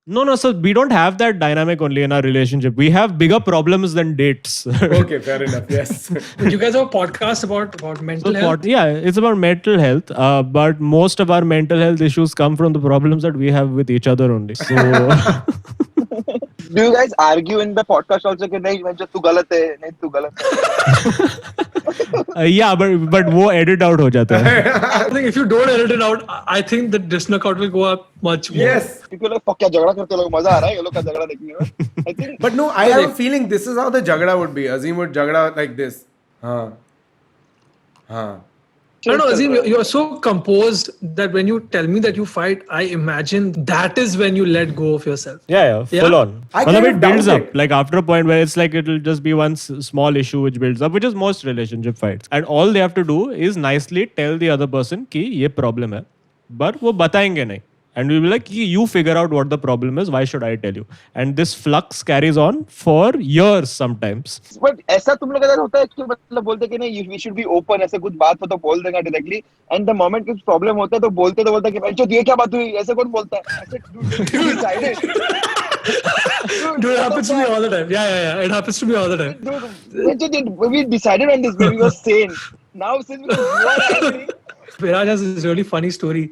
No. So we don't have that dynamic only in our relationship. We have bigger problems than dates. Okay, fair enough. Yes. You guys have a podcast about mental health. Yeah, it's about mental health. But most of our mental health issues come from the problems that we have with each other only. So Do you guys argue in the podcast also कि नहीं मैं जो तू गलत है नहीं तू गलत है yeah, but वो edit out हो जाता है. I think if you don't edit it out, I think the disc knockout will go up much more. Yes. क्योंकि लोग क्या झगड़ा करते लोग मजा आ रहा है ये लोग का झगड़ा देखने में I think But no, I have a feeling this is how the jagda would be. Azim would jagda like this. हाँ. I don't know, Azim, you're so composed that when you tell me that you fight, I imagine that is when you let go of yourself. Yeah, full on. I मतलब kind it of builds doubt up. it. Like after a point where it's like it'll just be one small issue which builds up, which is most relationship fights. And all they have to do is nicely tell the other person कि ये problem है, but वो बताएंगे नहीं. And we'll be like, you figure out what the problem is. Why should I tell you? And this flux carries on for years sometimes. but ऐसा तुम लोग का होता है कि मतलब बोलते कि नहीं we should be open ऐसे कुछ बात हो तो बोल देगा directly and the moment कुछ problem होता है तो बोलते कि भाई जो ये क्या बात हुई ऐसे कौन बोलता है ऐसे dude decided Dude, it happens to me all the time. Yeah. It happens to me all the time. dude we decided on this baby was sane now since you are angry Viraj has this really funny story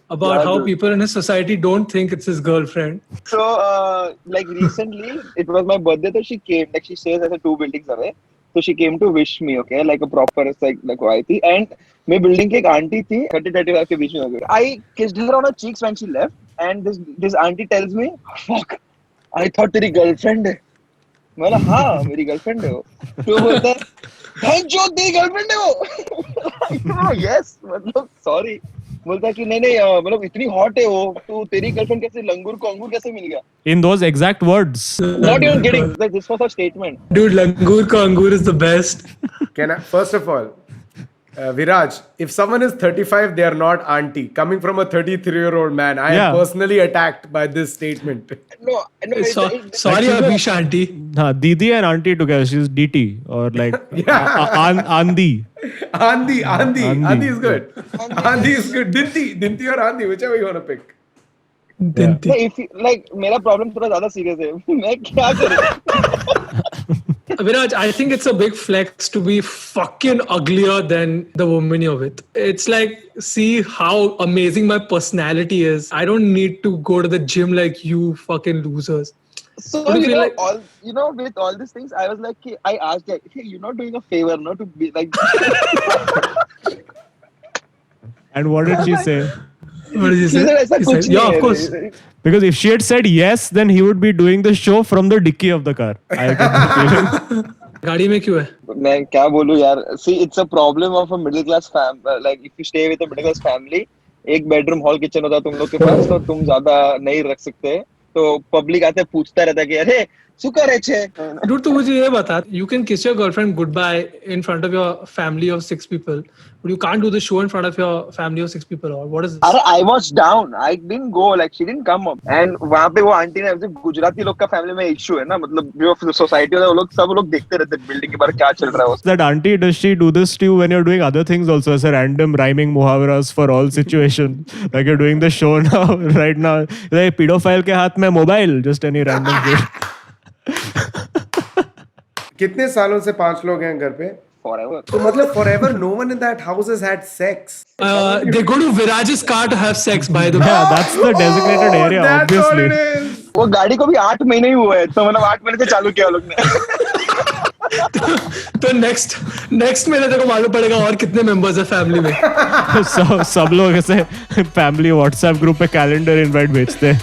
about Yeah, how dude. people in his society don't think it's his girlfriend. So, like recently, it was my birthday. So she came. Like she stays at 2 buildings away. So she came to wish me. Okay, like a proper like आई थी. And my building की एक auntie थी 30-35 के बीच में हो गई. I kissed her on her cheeks when she left. And this auntie tells me, fuck, I thought तेरी girlfriend है. मैं बोला हाँ मेरी गर्लफ्रेंड है वो. तो बोलता है थैंक जो तेरी गर्लफ्रेंड है वो. Yes, मतलब sorry. बोलता है कि नहीं मतलब इतनी हॉट है वो तो तेरी गर्लफ्रेंड कैसे लंगूर को अंगूर कैसे मिल गया In those exact words. not even kidding like this was a statement Dude, Langur ka Angur is the best. Can I? First of all, Viraj, if someone is 35, they are not auntie. Coming from a 33-year-old man, I Yeah. am personally attacked by this statement. no Sorry, Abhisha auntie. हाँ, Didi and auntie together. She's DT or like Andi. Andi is good. Andi is good. Dinti or Andi, whichever you want to pick. Dinti. no, if like मेरा problem थोड़ा ज्यादा serious है मैं क्या करूं Viraj, I think it's a big flex to be fucking uglier than the woman you're with. It's like, see how amazing my personality is. I don't need to go to the gym like you fucking losers. so Don't you you feel know like- all you know with all these things I was like I asked like hey you're not doing a favor no to be like And what did she say? What did you she say? said ऐसा He कुछ said, yeah, नहीं of course. है Because if she had said yes, then he would be doing the show from the dicky of the car. I get the feeling. गाड़ी में क्यों है? मैं क्या बोलूं यार see it's a problem of a middle class like if you stay with a middle class family एक bedroom hall kitchen होता है तुम लोग के पास तो तुम ज्यादा नहीं रख सकते तो पब्लिक आते पूछता रहता है कि अरे शुक्र है छे Dude, तू मुझे ये बता, you can kiss your girlfriend goodbye in front of your family of 6 people, but you can't do the show in front of your family of 6 people, or what is this? अरे I was down I didn't go like she didn't come up and वहाँ पे वो aunty ने गुजराती लोग का family में issue है ना मतलब जो सोसाइटी वाले वो लोग सब लोग देखते रहते हैं बिल्डिंग के बाहर क्या चल रहा है That auntie, does she do this to you when you're doing other things also as a random rhyming muhavras for all situations? Like you're doing the show now, right now. Like pedophile के हाथ में mobile, just any random thing. कितने सालों से 5 लोग हैं घर पे? forever तो मतलब forever no one in that house has had sex. They go to Viraj's car to have sex, by the way. Yeah, that's the designated area, That's what obviously. it is. वो गाड़ी को भी 8 महीने ही हुए हैं तो मतलब 8 महीने से चालू किया वो लोग ने तो next महीने तेरे को मालूम पड़ेगा और कितने members है family में. सब लोग ऐसे फैमिली व्हाट्सएप ग्रुप पे कैलेंडर इनवाइट भेजते हैं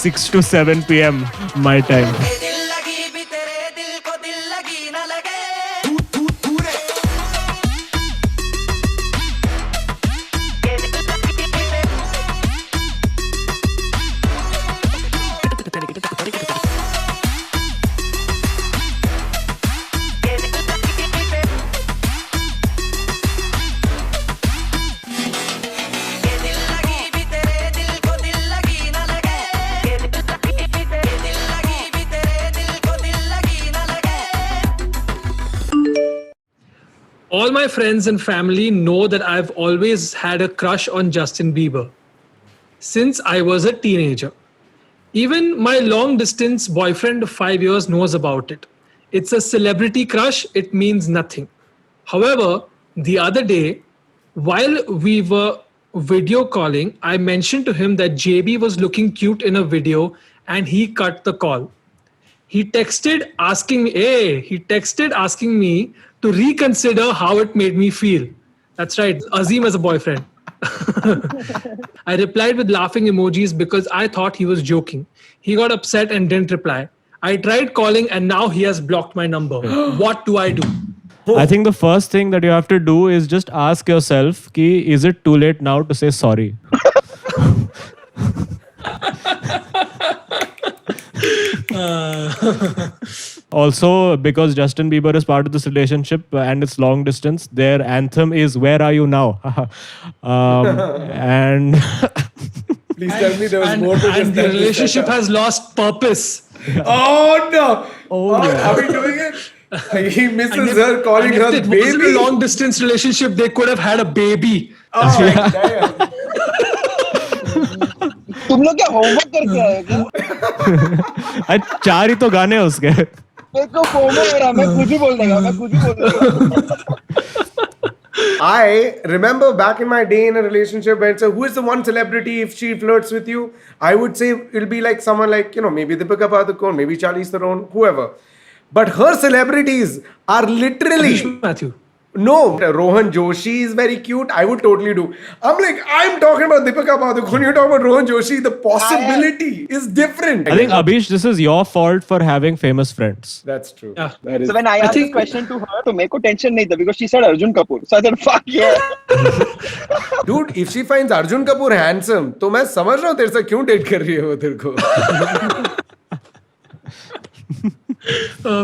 6 to 7 p.m. my time. दिल लगी भी तेरे दिल को दिल लगी ना लगे दिल लगी भी तेरे दिल को दिल लगी ना लगे दिल लगी भी तेरे दिल को दिल लगी ना लगे All my friends and family know that I've always had a crush on Justin Bieber since I was a teenager. Even my long distance boyfriend of 5 years knows about it. It's a celebrity crush, it means nothing. However, the other day, while we were video calling, I mentioned to him that JB was looking cute in a video and he cut the call. He texted asking me to reconsider how it made me feel. That's right, Azim as a boyfriend. I replied with laughing emojis because I thought he was joking. He got upset and didn't reply. I tried calling and now he has blocked my number. What do I do? I think the first thing that you have to do is just ask yourself, ki, is it too late now to say sorry? Also, because Justin Bieber is part of this relationship and it's long distance, their anthem is "Where Are You Now?" And Please tell me there was And, more to this and the than this relationship setup. has lost purpose. Oh no! yeah. Are we doing it? He misses And if- her calling and if her it wasn't a baby. long distance relationship, they could have had a baby. Oh, damn. तुम लोग क्या homework करके आए हो क्या? चार ही तो गाने हैं उसके. मेरे को फोमो हो रहा, मैं कुछ भी बोल देगा. I remember back in my day in a relationship when so who is the one celebrity if she flirts with you? I would say it'll be like someone like, maybe Deepika Padukone, maybe Charlize Theron, whoever. But her celebrities are literally Matthew. no. Rohan Joshi is very cute. I would totally do. I'm talking about Deepika Padukone. You're talking about Rohan Joshi. The possibility is different. I think Abhish, this is your fault for having famous friends. that's true. Yeah. That is. So when I asked this think- question to her, तो मेरे को tension नहीं था because she said Arjun Kapoor. So I said fuck yeah. Dude, if she finds Arjun Kapoor handsome, तो मैं समझ रहा हूँ तेरे से क्यों डेट कर रही है वो तेरे को.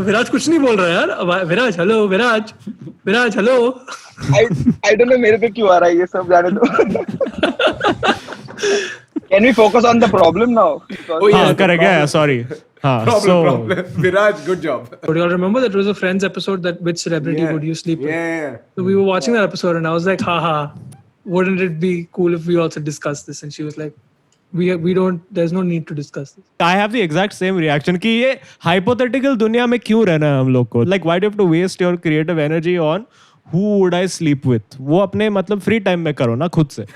विराज कुछ नहीं बोल रहा यार. Viraj hello. Viraj hello. I don't know मेरे पे क्यों आ रहा है ये सब जाने दो. Can we focus on the problem now? Oh, yeah, the Correct. problem. Yeah, sorry. Problem. Viraj, good job. But you all remember that was a Friends episode that which celebrity would you sleep with? Yeah. So we were watching that episode and I was like, haha, wouldn't it be cool if we also discuss this? And she was like, we don't, there's no need to discuss this. I have the exact same reaction कि ये hypothetical दुनिया में क्यों रहना है हम लोग को? Like, why do you have to waste your creative energy on who would I sleep with? वो अपने मतलब free time में करो ना खुद से.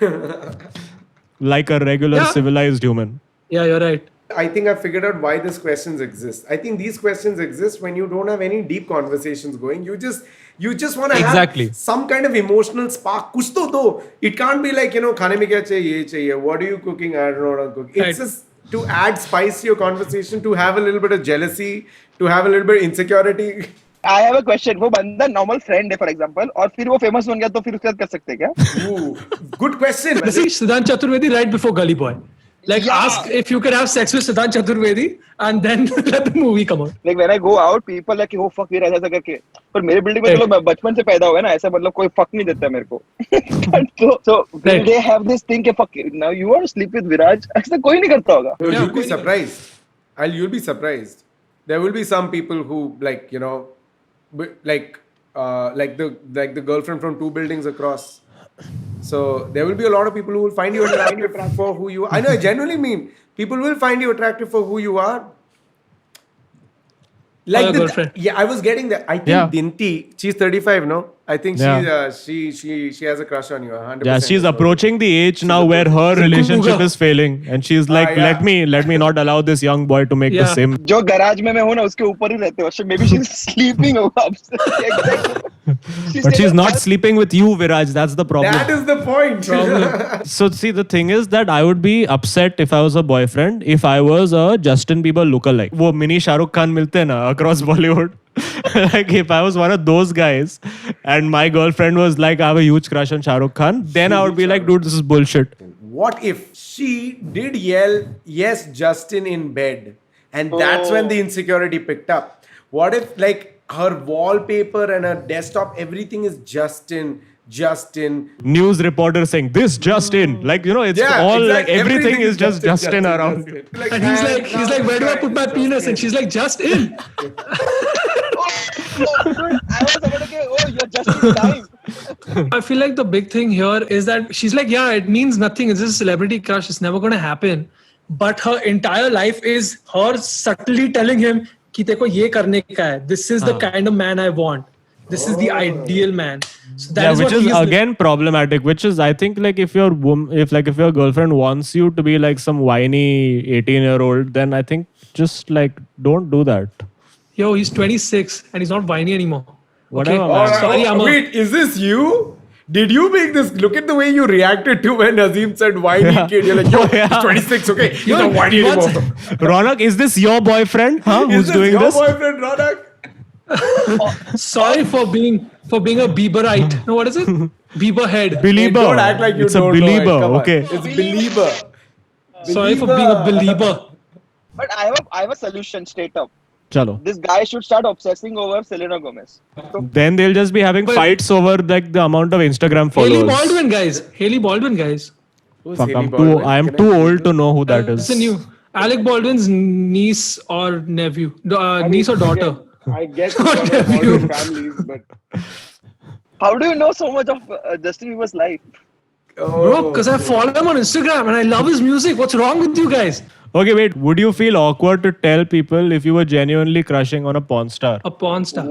Like a regular Yeah. civilized human. Yeah, you're right. I think I figured out why these questions exist. I think these questions exist when you don't have any deep conversations going. You just want to Exactly. have some kind of emotional spark. कुछ तो दो. It can't be like, खाने में क्या चाहिए, ये चाहिए. What are you cooking? I don't know what to cook. It's Right. just to add spice to your conversation, to have a little bit of jealousy, to have a little bit of insecurity. I have a question. वो बंदा normal friend है for example और फिर वो famous बन गया तो फिर उसके साथ कर सकते हैं क्या? Ooh, good question. See, Siddhant Chaturvedi right before Gully Boy. Like, Yeah. ask if you could have sex with Siddhant Chaturvedi and then let the movie come out. Like when I go out, people like oh fuck ये ऐसा करके. पर मेरे building में तो लोग बचपन से पैदा हुए ना ऐसा मतलब कोई fuck नहीं देता मेरे को. So Right. they have this thing कि fuck now you want to sleep with Viraj ऐसा कोई नहीं करता होगा. No, Yeah, you'll be कोई नहीं. surprised. You'll be surprised. There will be some people who like the girlfriend from 2 buildings across. So there will be a lot of people who will find you attractive for who you are. I know, I genuinely mean people will find you attractive for who you are. Like Or a girlfriend. yeah, I was getting that. I think Yeah. Dinti, she's 35, no? I think Yeah. she has a crush on you. 100%. Yeah, she's approaching the age now where her relationship Kukuga. is failing, and she's like, yeah. let me not allow this young boy to make the Yeah. same. जो garage में मैं हूँ ना उसके ऊपर ही रहते हो. Maybe she's sleeping over upstairs. But she's not sleeping with you, Viraj. That's the problem. That is the point. So see, the thing is that I would be upset if I was a boyfriend if I was a Justin Bieber lookalike. वो mini Shahrukh Khan मिलते हैं ना across Bollywood. Like if I was one of those guys and my girlfriend was like, I have a huge crush on Shahrukh Khan, then I would be like, dude, this is bullshit. What if she did yell, yes, Justin in bed? And that's when the insecurity picked up. What if, like, her wallpaper and her desktop, everything is Justin. News reporter saying this Justin, like it's all like everything is just Justin around. Like, And he's like, where do I put my penis? And she's like, just in. Dude, I was about to say, oh, you're just in time. I feel like the big thing here is that she's like, yeah, it means nothing. It's just a celebrity crush. It's never going to happen. but her entire life is her subtly telling him कि देखो ये करने का है. This is the kind of man I want. This is the ideal man. So that Yeah, is which what is he is again problematic. Which is, I think, like if your girlfriend wants you to be like some whiny 18-year-old, then I think just like don't do that. Yo, he's 26 and he's not whiny anymore. Whatever, Okay? man. Sorry, I'm Wait, is this you? Did you make this? Look at the way you reacted to when Azim said whiny kid. You're like, yo, Yeah. he's 26, okay? He's not whiny once- anymore. Ronak, is this your boyfriend? Huh? Is Who's this doing your this? boyfriend, Ronak? Sorry for being a Bieberite. No, what is it? Bieber head. Believer. Don't act like you It's don't a know it. believer. Come on. Okay. It's believer. Sorry for being a believer. But I have a solution straight up. Chalo. This guy should start obsessing over Selena Gomez. So, Then they'll just be having But- fights over like the amount of Instagram Haley followers. Baldwin, guys. Haley Baldwin, guys. Who's Fuck, Haley I'm Baldwin? I am Can I too see old this? to know who that It's is. a new Alec Baldwin's niece or nephew, niece or daughter. I guess it's one of all the families, but how do you know so much of Justin Bieber's life? Bro, because I follow him on Instagram and I love his music. What's wrong with you guys? Okay, wait. Would you feel awkward to tell people if you were genuinely crushing on a porn star? A porn star.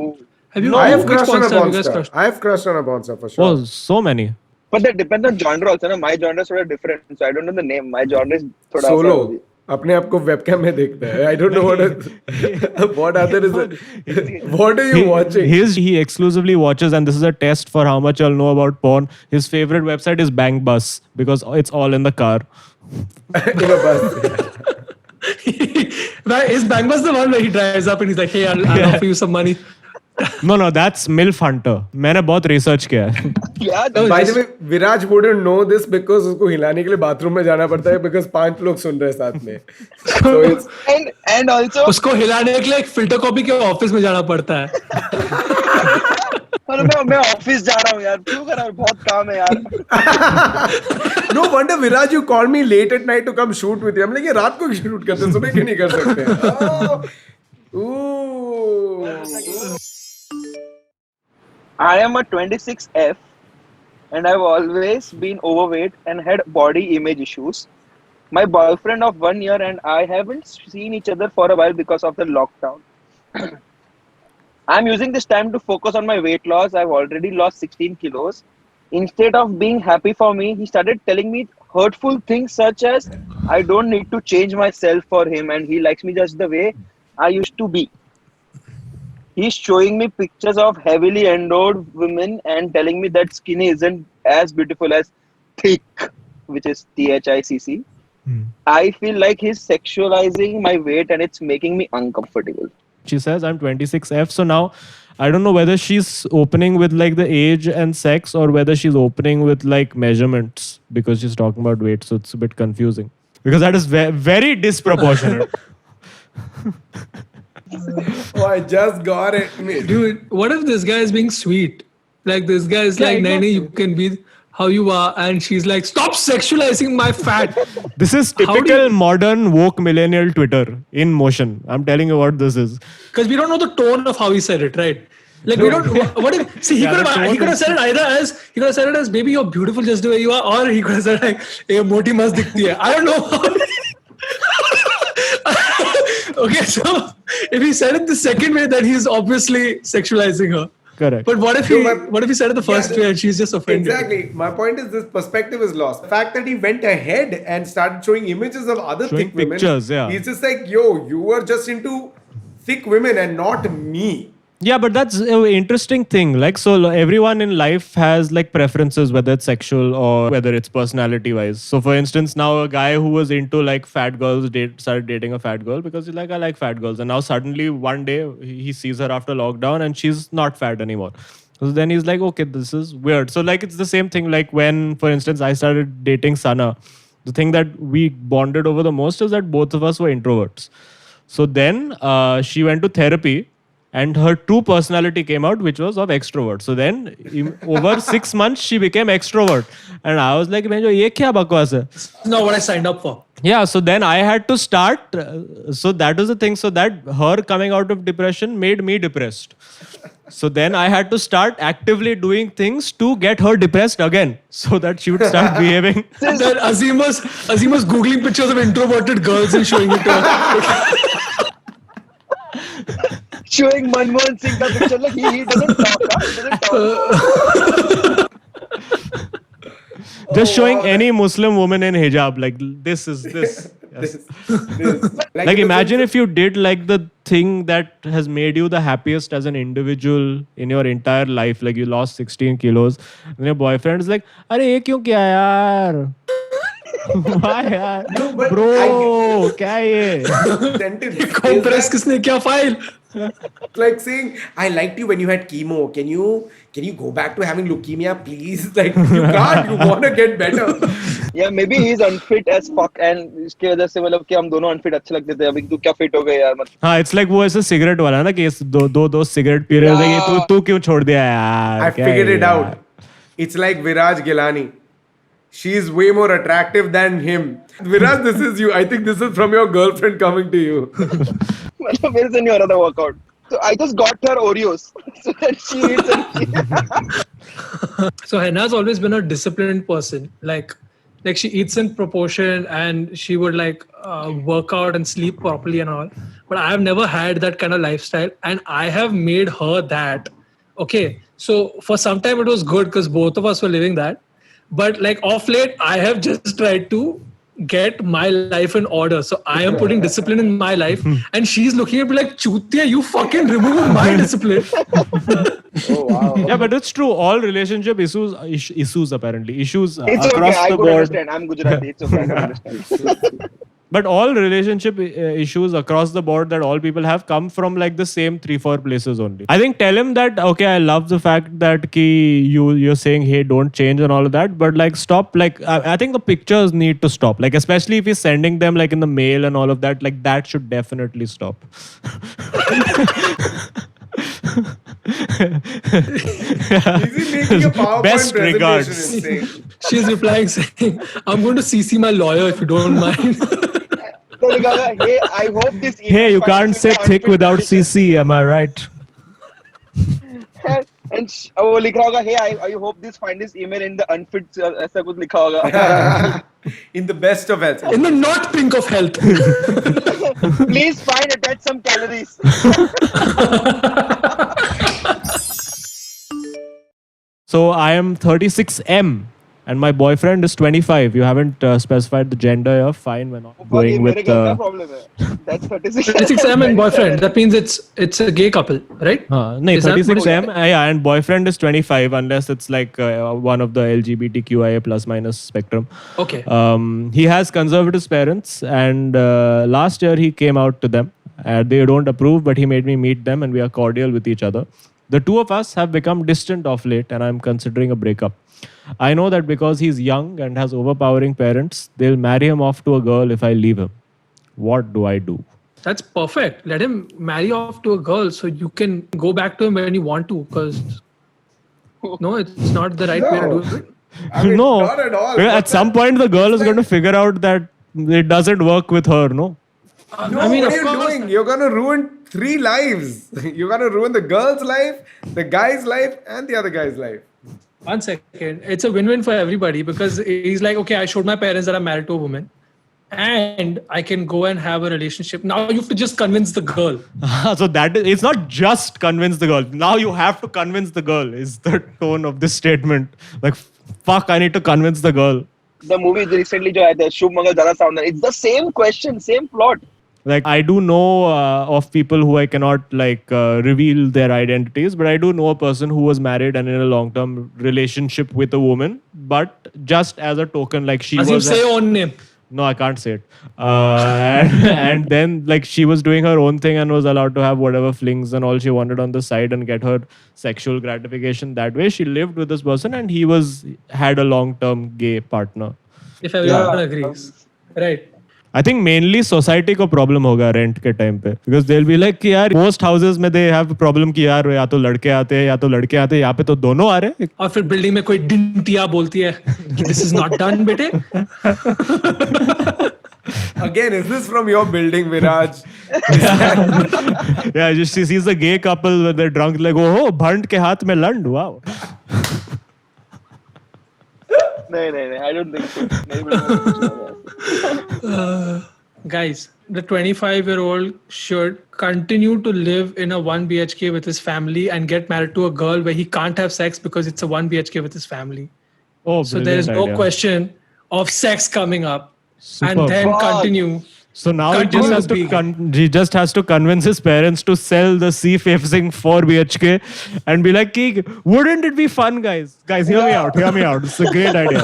Have you? I have which crushed on porn a star porn you guys star. crushed? I have crushed on a porn star for sure. Oh, so many. But that depends on genre also. No? My genre is sort of different, so I don't know the name. My genre is sort of Solo. अपने आप को webcam में देखता है. I don't know what other is it. What are you watching? He exclusively watches, and this is a test for how much I'll know about porn. His favorite website is Bang Bus because it's all in the car. In a bus. Is Bang Bus the one where he drives up and he's like, hey, I'll offer you some money? No, that's MILF Hunter. मैंने बहुत research किया है. Yeah, By the way, Viraj wouldn't know this because उसको हिलाने के लिए bathroom में जाना पड़ता है because 5 लोग सुन रहे हैं साथ में. So it's and also उसको हिलाने के लिए एक फिल्टर कॉपी के ऑफिस में जाना पड़ता है. अरे मैं ऑफिस जा रहा हूँ यार. क्यों कर रहा हूँ? बहुत काम है यार. no wonder Viraj you called me late at night to come shoot with you. I'm like ये रात को shoot करते हैं सुबह क्यों नहीं कर सकते? Ooh. I am a 26F and I've always been overweight and had body image issues. My boyfriend of 1 year and I haven't seen each other for a while because of the lockdown. I'm using this time to focus on my weight loss. I've already lost 16 kilos. Instead of being happy for me, he started telling me hurtful things such as I don't need to change myself for him and he likes me just the way I used to be. He's showing me pictures of heavily endowed women and telling me that skinny isn't as beautiful as thick, which is THICC. I feel like he's sexualizing my weight and it's making me uncomfortable. She says I'm 26F. So now I don't know whether she's opening with like the age and sex or whether she's opening with like measurements because she's talking about weight. So it's a bit confusing because that is very disproportionate. Oh, I just got it. Dude, what if this guy is being sweet? Like this guy is like, Naini, you can be how you are, and she's like, stop sexualizing my fat. This is How do typical you- modern woke millennial Twitter in motion. I'm telling you what this is. Because we don't know the tone of how he said it, right? Like we don't. What if? See, he Yeah, could the tone have said it either as maybe you're beautiful just the way you are, or he could have said like, "Hey, moti mas dikhti hai." I don't know. Okay, so if he said it the second way, then he's obviously sexualizing her. Correct. But what if he said it the first way and she's just offended? Exactly. My point is this perspective is lost. The fact that he went ahead and started showing images of other Showing thick women. pictures, yeah. He's just like, yo, you were just into thick women and not me. Yeah, but that's an interesting thing. Like, so everyone in life has like preferences, whether it's sexual or whether it's personality wise. So, for instance, now a guy who was into like fat girls started dating a fat girl because he's like, I like fat girls. And now suddenly one day he sees her after lockdown and she's not fat anymore. So then he's like, okay, this is weird. So, like, it's the same thing. Like, when, for instance, I started dating Sana, the thing that we bonded over the most is that both of us were introverts. So then she went to therapy. And her true personality came out, which was of extrovert. So then, over 6 months, she became extrovert. And I was like, "Man, ये क्या बकवास है?" It's not what I signed up for. Yeah, so then I had to start. So that was the thing. So that her coming out of depression made me depressed. So then I had to start actively doing things to get her depressed again, so that she would start behaving. Then Azim was googling pictures of introverted girls and showing it to her. Showing Manmohan Singh the picture like he doesn't talk. Huh? He doesn't talk. Just showing any Muslim woman in hijab, like this is this. Yes. Like in the imagine films- if you did like the thing that has made you the happiest as an individual in your entire life, like you lost 16 kilos and your boyfriend is like, "Arey ye kyun kiya yaar?" Why yaar? No, but Bro, I- क्या है ये? sentence. Compress किसने क्या file? It's like saying, "I liked you when you had chemo. Can you go back to having leukemia, please?" Like you can't. You want to get better. Yeah, maybe he's unfit as fuck and इसके वजह से मतलब कि हम दोनों unfit अच्छे लगते थे अभी तू क्या fit हो गए यार मतलब हाँ, it's like वो ऐसे सिगरेट वाला ना कि इस दो सिगरेट पी रहे थे कि तू क्यों छोड़ दिया यार? I क्या figured है it यार? out. It's like Viraj Gilani. She's way more attractive than him. Viraj, this is you. I think this is from your girlfriend coming to you. मतलब मेरे से नहीं हो रहा था workout. So I just got her Oreos so that she eats and So Henna's always been a disciplined person. Like she eats in proportion and she would like work out and sleep properly and all. But I have never had that kind of lifestyle, and I have made her that. Okay, so for some time it was good because both of us were living that. But like off late, I have just tried to get my life in order. So I am putting discipline in my life, and she's looking at me like, "Chutia, you fucking remove my discipline." oh wow. Yeah, but it's true. All relationship issues apparently issues It's okay. across I the could board. understand. I'm Gujarati. It's okay. I can understand. But all relationship issues across the board that all people have come from like the same 3-4 places only. I think tell him that okay, I love the fact that ki you're saying hey don't change and all of that, but like stop. Like I think the pictures need to stop. Like especially if he's sending them like in the mail and all of that, like that should definitely stop. Is he making a PowerPoint Best presentation regards. and saying, She's replying saying, "I'm going to CC my lawyer if you don't mind." So लिखा होगा, hey, I hope this. Hey, you can't say thick without CC. CC. Am I right? And वो लिखा होगा, hey, I hope this find this email in the unfit ऐसा कुछ लिखा होगा. in the best of health. In the not pink of health. Please find attach some calories. So I am 36M and my boyfriend is 25. You haven't specified the gender. You're fine. We're not ये going मेरे with. घर का problem है. That's 36. 36M and boyfriend. That means it's a gay couple, right? No, Is that what 36M. Yeah, and boyfriend is 25 unless it's like one of the LGBTQIA plus minus spectrum. Okay. He has conservative parents, and last year he came out to them. They don't approve, but he made me meet them, and we are cordial with each other. The two of us have become distant of late, and I'm considering a breakup. I know that because he's young and has overpowering parents, they'll marry him off to a girl if I leave him. What do I do? That's perfect. Let him marry off to a girl so you can go back to him when you want to. Because no, it's not the right way to do it. I mean, No. not at all. At some point, the girl is going to figure out that it doesn't work with her, no? No, I mean, what of are you course. doing? You're gonna ruin 3 lives. You're gonna ruin the girl's life, the guy's life, and the other guy's life. 1 second. It's a win-win for everybody because he's like, okay, I showed my parents that I'm married to a woman, and I can go and have a relationship. Now you have to just convince the girl. So that is, it's not just convince the girl. Now you have to convince the girl, is the tone of this statement. Like, fuck, I need to convince the girl. The movie recently जो आया था शुभ मंगल ज़्यादा सावधान. It's the same question, same plot. Like, I do know of people who I cannot like reveal their identities, but I do know a person who was married and in a long-term relationship with a woman, but just as a token, like she As you was. say your own name. No, I can't say it. And then like she was doing her own thing and was allowed to have whatever flings and all she wanted on the side and get her sexual gratification that way. She lived with this person and he had a long-term gay partner. If everyone agrees. Right. I think mainly society को problem होगा rent के time पे because they'll be like कि यार most houses में they have problem कि यार या तो लड़के आते हैं या तो लड़के आते हैं यहाँ पे तो दोनों आ रहे हैं. और फिर बिल्डिंग में कोई डिंटिया बोलती है कि दिस इज नॉट डन बेटे. Again, is this from your building, Viraj? Yeah, just she sees a gay couple when they're drunk, like, oh, bhand ke haath mein land, wow. No, I don't think so. नहीं बोलूँगा। Guys, the 25-year-old should continue to live in a 1 BHK with his family and get married to a girl where he can't have sex because it's a 1 BHK with his family. Oh, So there is brilliant no idea. question of sex coming up. Superb. And then Fuck. continue. So now he Continue just, has to being. he just has to convince his parents to sell the sea-facing 4 BHK and be like, "Ki, wouldn't it be fun, guys? Guys, hear me out. It's a great idea.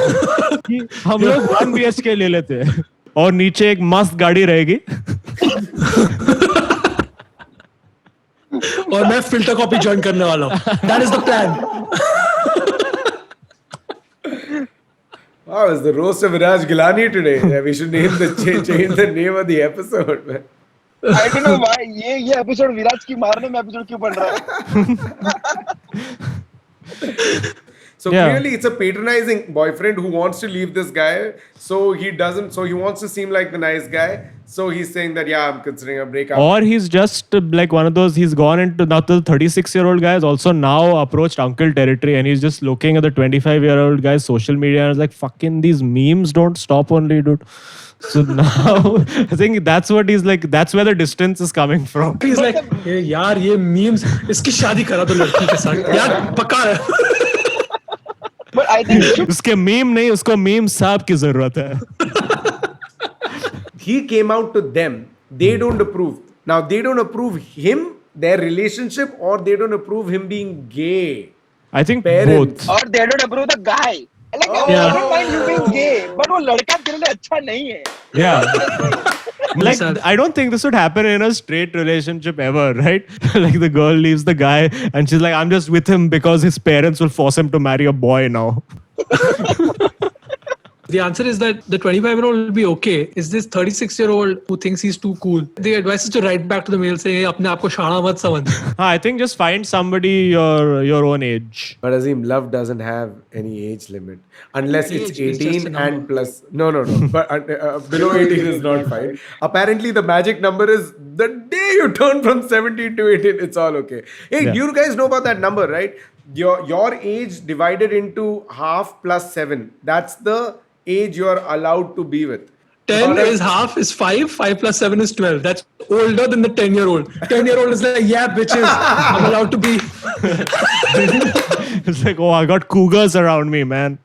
कि हम लोग 1 BHK ले लेते हैं और नीचे एक मस्त गाड़ी रहेगी. और मैं filter copy join करने वाला हूँ. That is the plan. Wow, it's the roast of Viraj Gilani today. Yeah, we should name the change the name of the episode, man. I don't know why ये episode विराज की मारने में episode क्यों बन रहा है? So Yeah. clearly, it's a patronizing boyfriend who wants to leave this guy. So he doesn't. So he wants to seem like the nice guy. So he's saying that I'm considering a breakup. Or he's just like one of those, he's gone into, now the 36-year-old guy has also now approached uncle territory and he's just looking at the 25-year-old guy's social media and is like, fucking these memes don't stop only, dude. So now, I think that's what he's like, that's where the distance is coming from. He's like, "ये यार ये memes इसकी शादी करा दो लड़की के साथ यार पक्का है." But I think you should उसके मीम नहीं, उसको मीम साहब की जरूरत है. He came out to them. They don't approve. Now they don't approve him, their relationship, or they don't approve him being gay. I think Parents. both. or they don't approve the guy. Like I don't mind you being gay, but वो लड़का तेरे लिए अच्छा नहीं है. Yeah. Like, Sir. I don't think this would happen in a straight relationship ever, right? Like the girl leaves the guy and she's like, I'm just with him because his parents will force him to marry a boy now. The answer is that the 25-year-old will be okay. Is this 36-year-old who thinks he's too cool? The advice is to write back to the mail saying, अपने आप को शाना मत समझ. I think just find somebody your own age. But Azim, love doesn't have any age limit unless it's Age is just a 18 number. and plus. No. But below 18 is not fine. Apparently, the magic number is the day you turn from 17 to 18. It's all okay. Hey, Yeah. do you guys know about that number, right? Your age divided into half plus 7. That's the age you're allowed to be with. 10 Alright. is half is 5, 5 plus 7 is 12. That's older than the 10-year-old. 10-year-old is like, yeah, bitches, I'm allowed to be. It's like, oh, I got cougars around me, man.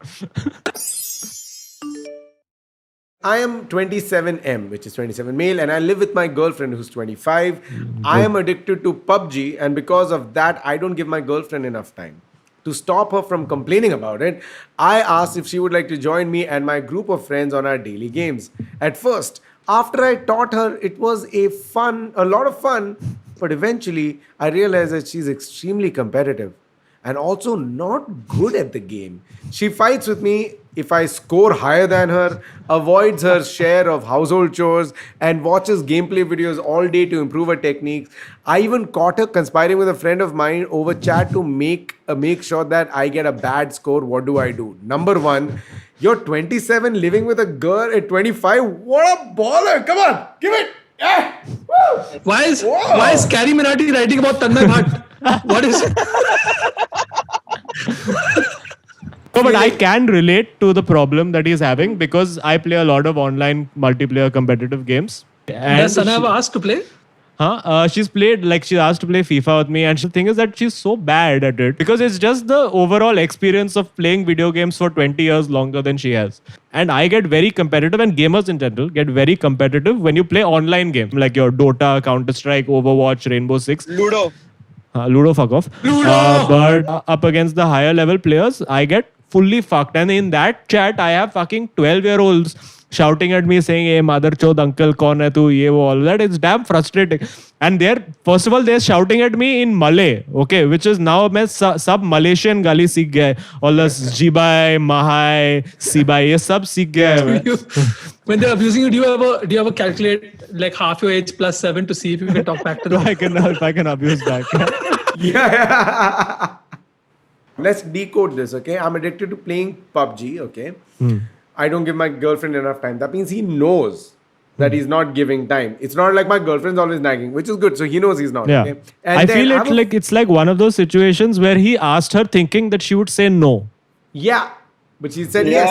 I am 27M, which is 27 male, and I live with my girlfriend who's 25. I am addicted to PUBG, and because of that, I don't give my girlfriend enough time. To stop her from complaining about it, I asked if she would like to join me and my group of friends on our daily games. At first, after I taught her, it was a lot of fun, but eventually I realized that she's extremely competitive and also not good at the game. She fights with me if I score higher than her, avoids her share of household chores, and watches gameplay videos all day to improve her techniques. I even caught her conspiring with a friend of mine over chat to make sure that I get a bad score. What do I do? Number one, you're 27 living with a girl at 25. What a baller! Come on, give it! Yeah! Woo! Why is Carrie Minati writing about Tanmay Bhatt? What is it? No, but I can relate to the problem that he's having because I play a lot of online multiplayer competitive games. And Does Sana have asked to play? she's played, like she asked to play FIFA with me, and the thing is that she's so bad at it because it's just the overall experience of playing video games for 20 years longer than she has. And I get very competitive, and gamers in general get very competitive when you play online games like your Dota, Counter-Strike, Overwatch, Rainbow Six. Ludo. Ludo, fuck off. But up against the higher level players, I get fully fucked. And in that chat, I have fucking 12-year-olds shouting at me saying, hey, mother chod uncle, kaun hai tu, ye wo, all that. It's damn frustrating. And first of all, they're shouting at me in Malay, okay, which is now main sab Malaysian gali seekh gaya hai. All this jibai, mahai, sibai, ye sab seekh gaya hai. When they're abusing you, do you ever calculate like half your age plus 7 to see if you can talk back to them? I can abuse back. Yeah. Let's decode this, okay? I'm addicted to playing PUBG, okay? I don't give my girlfriend enough time. That means he knows that he's not giving time. It's not like my girlfriend's always nagging, which is good. So he knows he's not. Yeah. Okay? And I then feel have a- it's like one of those situations where he asked her thinking that she would say no. Yeah. But she said yes.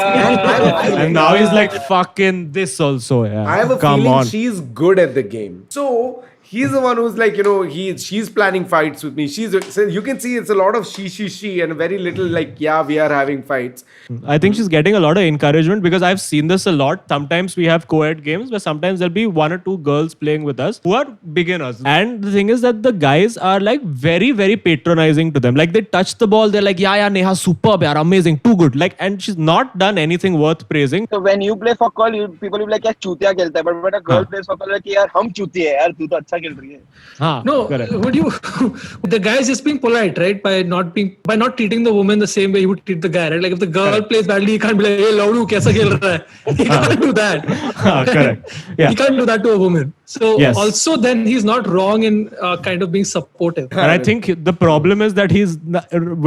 And now he's like, fucking this also. Yeah. I have a Come feeling on. she's good at the game. So he's the one who's like, she's planning fights with me. So you can see it's a lot of she, and very little like, yeah, we are having fights. I think she's getting a lot of encouragement because I've seen this a lot. Sometimes we have co-ed games where sometimes there'll be one or two girls playing with us who are beginners. And the thing is that the guys are like very, very patronizing to them. Like they touch the ball, they're like, yeah, Neha, superb, yaar, amazing, too good. Like, and she's not done anything worth praising. So when you play for call, people will be like, "यार चूतिया खेलता है," but when a girl plays for call, like, "यार हम चूतिए हैं, यार तू तो अच्छा खेल रही है." Haan, No, correct. would you? The guy is just being polite, right? By not treating the woman the same way he would treat the guy, right? Like if the girl plays badly, he can't be like, "Hey, Laudu, kaisa khel raha hai?" He can't do that. Correct. Yeah. He can't do that to a woman. So Yes. also then he's not wrong in kind of being supportive. And I think the problem is that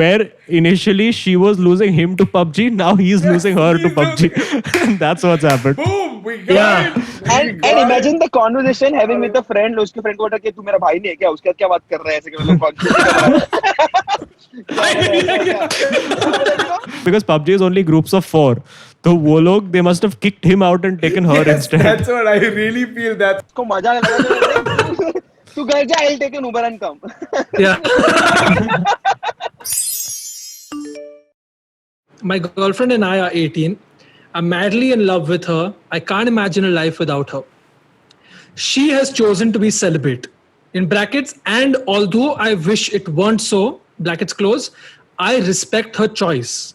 where initially she was losing him to PUBG, now he's losing her to PUBG. That's what's happened. Boom! We got Yeah. it! And imagine the conversation having with a friend, उसके friend को बोला कि तू मेरा भाई नहीं है क्या? उसके साथ क्या बात कर रहा है? ऐसे कि मतलब Because PUBG is only groups of 4. So वो लोग, they must have kicked him out and taken her Yes, instead. that's what I really feel that. उसको मजा लगा तू घर जा, I'll take an Uber and come. Yeah. My girlfriend and I are 18. I'm madly in love with her. I can't imagine a life without her. She has chosen to be celibate. In brackets, and although I wish it weren't so, brackets close, I respect her choice.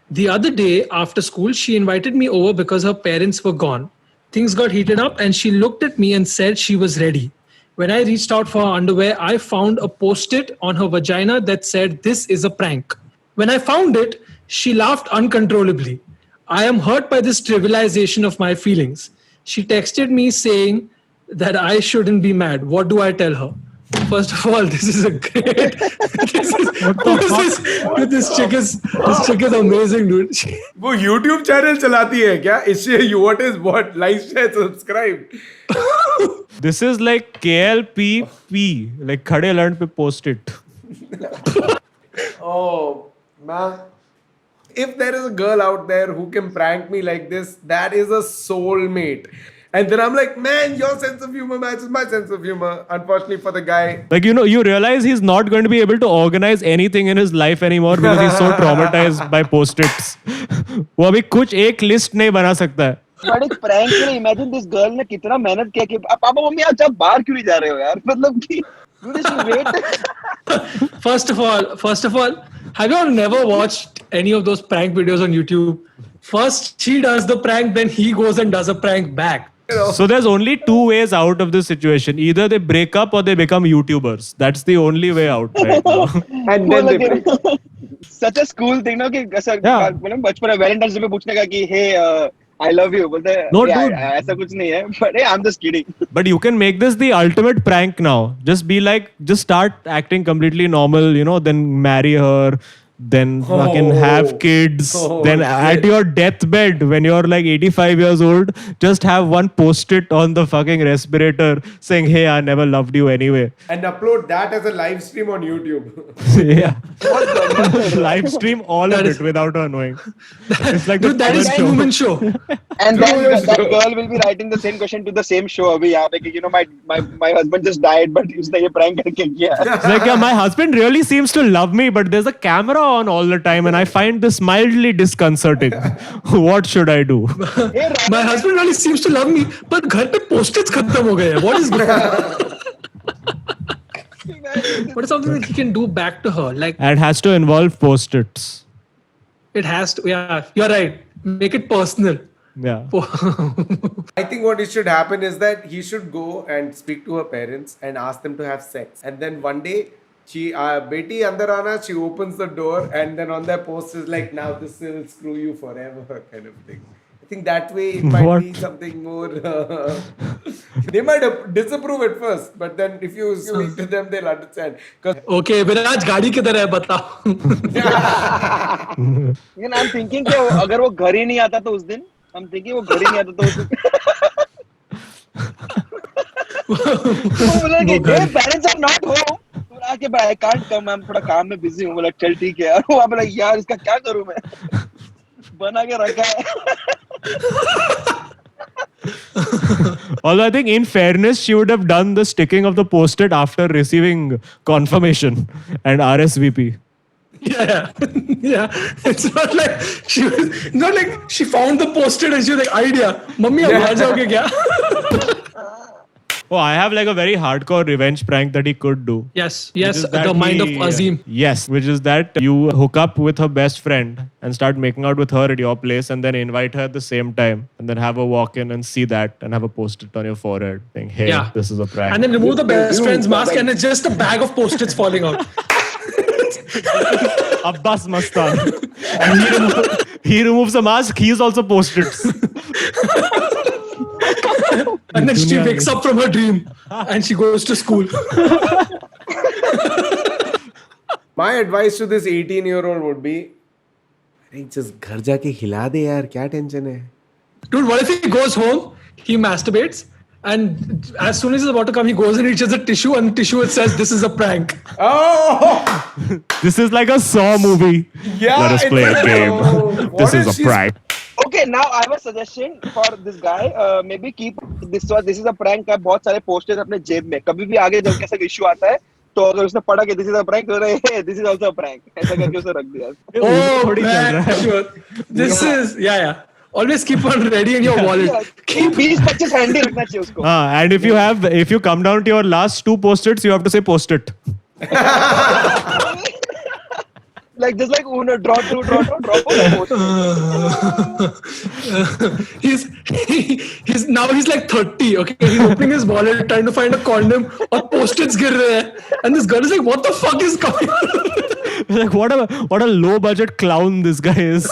The other day after school, she invited me over because her parents were gone. Things got heated up and she looked at me and said she was ready. When I reached out for her underwear, I found a post-it on her vagina that said, "This is a prank." When I found it, she laughed uncontrollably. I am hurt by this trivialization of my feelings. She texted me saying that I shouldn't be mad. What do I tell her? First of all, this is a great. This chick is amazing, dude. वो YouTube channel चलाती है क्या? इससे what is what? Like, share, subscribe. This is like KLPP, like खड़े लड़ पे post it. Oh, man. If there is a girl out there who can prank me like this, that is a soulmate. And then I'm like, man, your sense of humor matches my sense of humor. Unfortunately for the guy. Like, you realize he's not going to be able to organize anything in his life anymore because he's so traumatized by post-its. वो अभी कुछ एक list नहीं बना सकता है. But एक prank के लिए imagine this girl ने कितना मेहनत किया कि पापा मम्मी आज आप बाहर क्यों नहीं जा रहे हो यार? मतलब कि you just wait. First of all, have you all never watched any of those prank videos on YouTube? First, she does the prank, then he goes and does a prank back. So there's only two ways out of this situation. Either they break up or they become YouTubers. That's the only way out right now. And then they break. Such a school thing ना कि ऐसा Yeah. मतलब बचपन में Valentine's Day पे पूछने का कि hey I love you बोलते हैं No, "Yeah, dude. ऐसा कुछ नहीं है but hey I'm just kidding. But you can make this the ultimate prank now. Just start acting completely normal, then marry her, then fucking have kids. Then at your deathbed, when you're like 85 years old, just have one post-it on the fucking respirator saying, "Hey, I never loved you anyway." And upload that as a live stream on YouTube. Yeah. Live stream all of it without her knowing. It's like Dude, that is show. Truman Show. And then that girl will be writing the same question to the same show अभी यहाँ पे कि my husband just died but उसने ये prank करके किया. It's like, yeah, my husband really seems to love me, but there's a camera on all the time and I find this mildly disconcerting. What should I do? Hey, My husband really seems to love me, but घर पे post-its खत्म हो गए हैं. What is what is something that he can do back to her? Like And has to involve post-its. it has to. Yeah, you're right. Make it personal. Yeah. I think what it should happen is that he should go and speak to her parents and ask them to have sex. And then one day, Beti andar aana, she opens the door and then on their post is like, now this will screw you forever kind of thing. I think that way it might What? be something more. They might disapprove at first, but then if you speak to them, they'll understand. 'Cause Okay, विराज गाड़ी किधर है बताओ. लेकिन I'm thinking कि अगर वो घर ही नहीं आता तो उस दिन I'm thinking वो घर ही नहीं आता तो उस दिन वो बोला कि hey, parents are not home. तो आके भाई I can't come, I'm थोड़ा काम में busy हूँ. बोला चल ठीक है. और वो बोला यार इसका क्या करूँ मैं? बना के रखा है. Although I think, in fairness, she would have done the sticking of the post-it after receiving confirmation and RSVP. Yeah. It's not like she found the post-it and she was like, idea. Mummy, अब बाहर जाओगे क्या? Oh, I have like a very hardcore revenge prank that he could do. Yes, Which is that the mind of he- Azim. Yes, which is that you hook up with her best friend and start making out with her at your place and then invite her at the same time and then have her walk in and see that and have a post-it on your forehead saying, hey, Yeah. this is a prank. And then remove the best Dude, friend's mask like- and it's just a bag of post-its falling out. Abbas Mastan. And he removes the mask, he is also post-its. And then she wakes up from her dream and she goes to school. My advice to this 18-year-old would be, अरे just घर जाके हिला दे यार, क्या tension है? Dude, what if he goes home, he masturbates, and as soon as he's about to come, he goes and reaches a tissue, and the tissue it says, "This is a prank." Oh, This is like a Saw movie. yeah. Let us play a it's- game. Oh, This what is if a she's- prank. Okay, now I have a suggestion for this guy. Maybe keep this is a prank का बहुत सारे posters अपने जेब में. कभी भी आगे जब कैसा issue आता है, तो अगर उसने पढ़ा कि this is a prank, तो hey, this is also a prank. ऐसा करके उसे रख दिया. Oh, थोड़ी चल रहा man, है. sure. This is yeah. Always keep one ready in your wallet. Keep 20-25 handy रखना चाहिए उसको. And if you come down to your last two post-its, you have to say post-it. Like just like Uno, draw two, draw post. He's now he's like 30. Okay, he's opening his wallet, trying to find a condom, or post-its गिर रहे हैं, and this girl is like, "What the fuck is coming?" Like what a low budget clown this guy is.